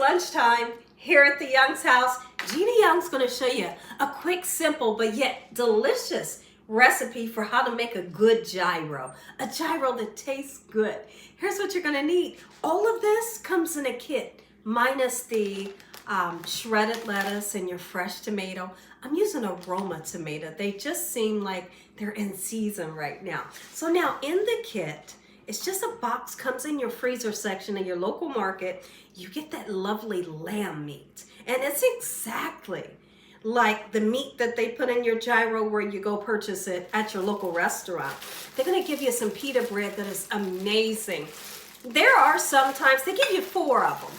lunchtime here at the Young's house. Gina Young's going to show you a quick, simple, but yet delicious recipe for how to make a good gyro. A gyro that tastes good. Here's what you're going to need. All of this comes in a kit, minus the shredded lettuce and your fresh tomato. I'm using aroma tomato. They just seem like they're in season right now. So now in the kit, it's just a box, comes in your freezer section in your local market. You get that lovely lamb meat. And it's exactly like the meat that they put in your gyro where you go purchase it at your local restaurant. They're gonna give you some pita bread that is amazing. There are sometimes, they give you 4 of them.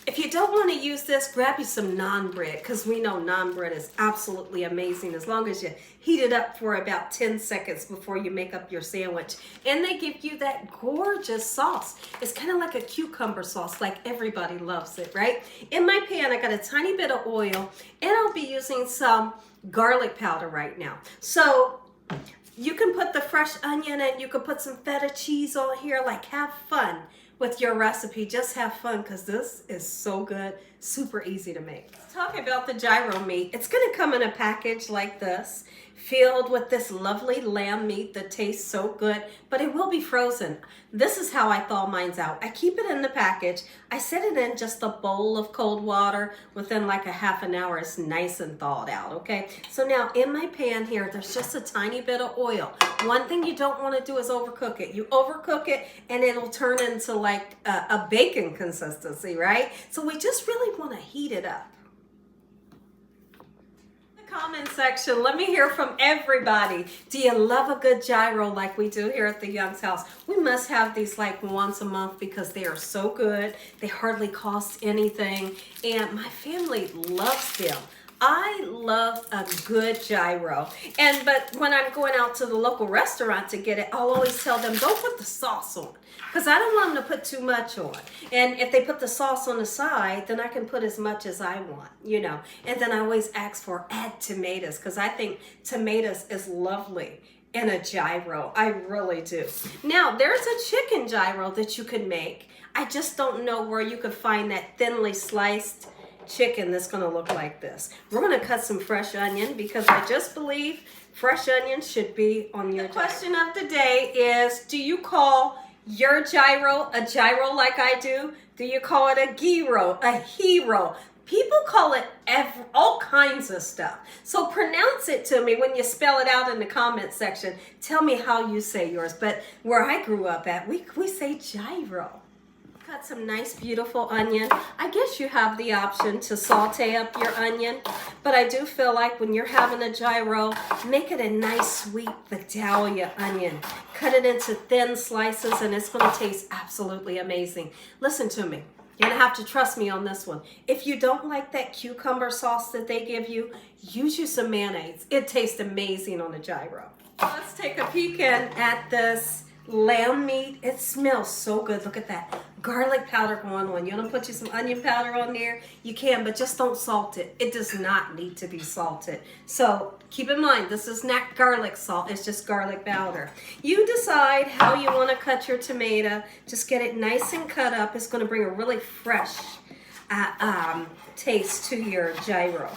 If you don't want to use this, grab you some naan bread, because we know naan bread is absolutely amazing as long as you heat it up for about 10 seconds before you make up your sandwich. And they give you that gorgeous sauce. It's kind of like a cucumber sauce, like everybody loves it, right? In my pan, I got a tiny bit of oil, and I'll be using some garlic powder right now. So you can put the fresh onion and you can put some feta cheese on here, like have fun with your recipe. Just have fun, because this is so good, super easy to make. Let's talk about the gyro meat. It's going to come in a package like this, filled with this lovely lamb meat that tastes so good, but it will be frozen. This is how I thaw mine out. I keep it in the package. I set it in just a bowl of cold water. Within like a half an hour, it's nice and thawed out, okay? So now in my pan here, there's just a tiny bit of oil. One thing you don't want to do is overcook it. You overcook it and it'll turn into like a bacon consistency, right? So we just really want to heat it up. Comment section, let me hear from everybody. Do you love a good gyro like we do here at the Young's house? We must have these like once a month because they are so good. They hardly cost anything, and my family loves them. I love a good gyro, but when I'm going out to the local restaurant to get it, I'll always tell them, don't put the sauce on, because I don't want them to put too much on. And if they put the sauce on the side, then I can put as much as I want, you know. And then I always ask for add tomatoes, because I think tomatoes is lovely in a gyro. I really do. Now, there's a chicken gyro that you can make. I just don't know where you could find that thinly sliced chicken that's going to look like this. We're going to cut some fresh onion, because I just believe fresh onion should be on your gyro. The question of the day is, do you call your gyro a gyro like I do? Do you call it a gyro, a hero? People call it all kinds of stuff. So pronounce it to me when you spell it out in the comment section. Tell me how you say yours. But where I grew up at, we say gyro. Cut some nice beautiful onion. I guess you have the option to saute up your onion, but I do feel like when you're having a gyro, make it a nice sweet Vidalia onion. Cut it into thin slices and it's going to taste absolutely amazing. Listen to me. You're going to have to trust me on this one. If you don't like that cucumber sauce that they give you, use you some mayonnaise. It tastes amazing on a gyro. Let's take a peek in at this lamb meat. It smells so good. Look at that garlic powder going on. You want to put you some onion powder on there? You can, but just don't salt it. It does not need to be salted. So keep in mind, this is not garlic salt. It's just garlic powder. You decide how you want to cut your tomato. Just get it nice and cut up. It's going to bring a really fresh taste to your gyro.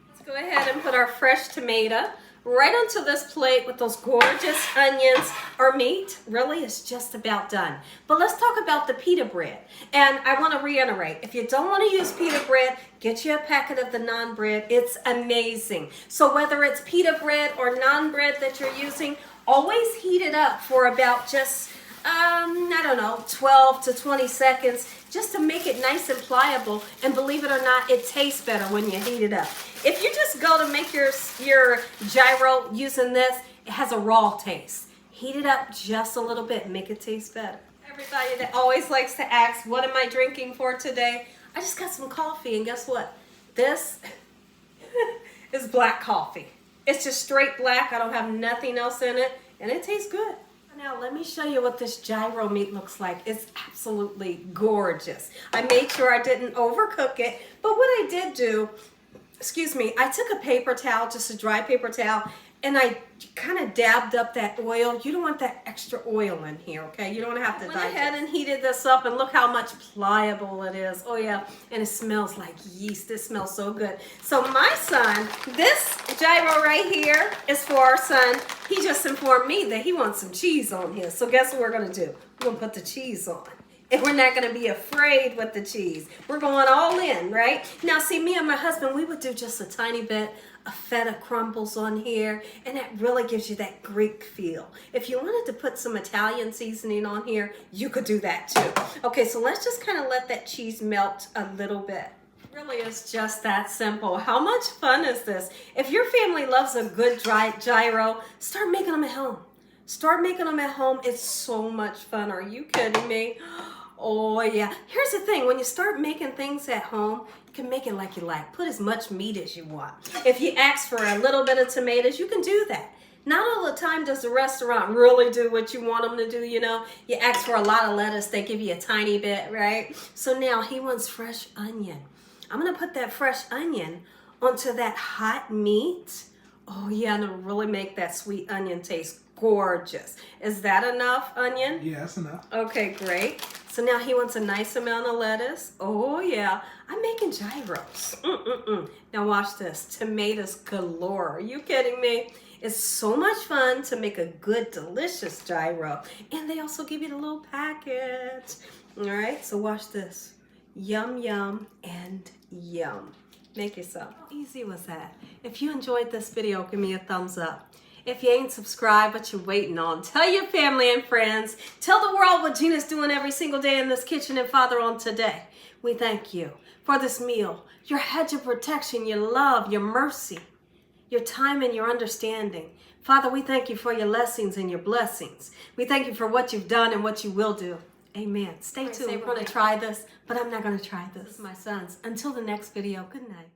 Let's go ahead and put our fresh tomato right onto this plate with those gorgeous onions. Our meat really is just about done. But let's talk about the pita bread. And I want to reiterate, if you don't want to use pita bread, get you a packet of the naan bread. It's amazing. So whether it's pita bread or naan bread that you're using, always heat it up for about just, I don't know, 12 to 20 seconds, just to make it nice and pliable. And believe it or not, it tastes better when you heat it up. If you just go to make your gyro using this, it has a raw taste. Heat it up just a little bit and make it taste better. Everybody that always likes to ask, what am I drinking for today? I just got some coffee, and guess what? This is black coffee. It's just straight black. I don't have nothing else in it, and it tastes good. Now let me show you what this gyro meat looks like. It's absolutely gorgeous. I made sure I didn't overcook it, but what I did do, excuse me, I took a paper towel, just a dry paper towel, and I kind of dabbed up that oil. You don't want that extra oil in here, okay? You don't want to have to digest. I went ahead and heated this up, and look how much pliable it is. Oh yeah, and it smells like yeast. It smells so good. So my son, this gyro right here is for our son. He just informed me that he wants some cheese on his. So guess what we're gonna do? We're gonna put the cheese on. And we're not going to be afraid with the cheese. We're going all in, right? Now, see, me and my husband, we would do just a tiny bit of feta crumbles on here, and that really gives you that Greek feel. If you wanted to put some Italian seasoning on here, you could do that too. Okay, so let's just kind of let that cheese melt a little bit. It really is just that simple. How much fun is this? If your family loves a good dry gyro, start making them at home. Start making them at home. It's so much fun. Are you kidding me? Oh yeah. Here's the thing. When you start making things at home, you can make it like you like. Put as much meat as you want. If you ask for a little bit of tomatoes, you can do that. Not all the time does the restaurant really do what you want them to do, you know. You ask for a lot of lettuce, they give you a tiny bit, right? So now he wants fresh onion. I'm going to put that fresh onion onto that hot meat. Oh yeah, and it'll really make that sweet onion taste gorgeous. Is that enough onion? Yeah, that's enough. Okay, great. So now he wants a nice amount of lettuce. Oh yeah, I'm making gyros. Now watch this, tomatoes galore. Are you kidding me? It's so much fun to make a good, delicious gyro. And they also give you the little packet. All right, so watch this. Yum, yum, and yum. Make yourself. How easy was that? If you enjoyed this video, give me a thumbs up. If you ain't subscribed, what you waiting on? Tell your family and friends. Tell the world what Gina's doing every single day in this kitchen. And Father, on today, we thank you for this meal, your hedge of protection, your love, your mercy, your time and your understanding. Father, we thank you for your lessons and your blessings. We thank you for what you've done and what you will do. Amen. Stay tuned. We're going to try this, but I'm not going to try this. This is my son's. Until the next video, good night.